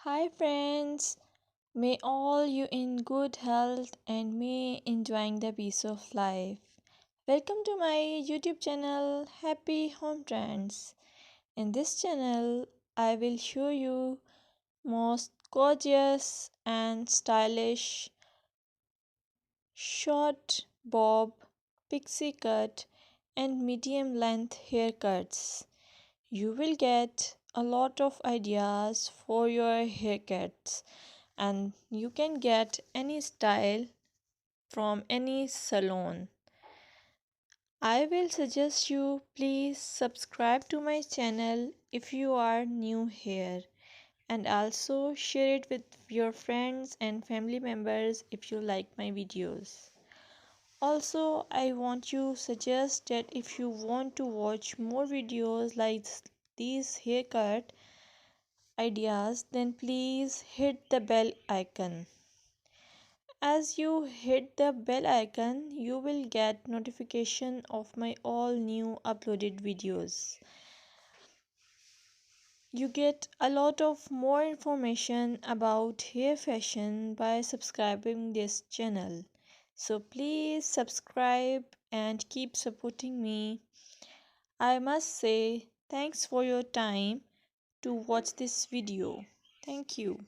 Hi friends, may all you in good health and may enjoying the peace of life. Welcome to my YouTube channel Happy Home Trends. In this channel, I will show you most gorgeous and stylish short bob, pixie cut and medium length haircuts. You will get a lot of ideas for your haircuts and you can get any style from any salon. I will suggest you please subscribe to my channel if you are new here and also share it with your friends and family members if you like my videos. Also, I want to suggest that if you want to watch more videos like these haircut ideas, then please hit the bell icon. As you hit the bell icon, you will get notification of my all new uploaded videos. You get a lot of more information about hair fashion by subscribing this channel. So please subscribe and keep supporting me. I must say thanks for your time to watch this video. Thank you.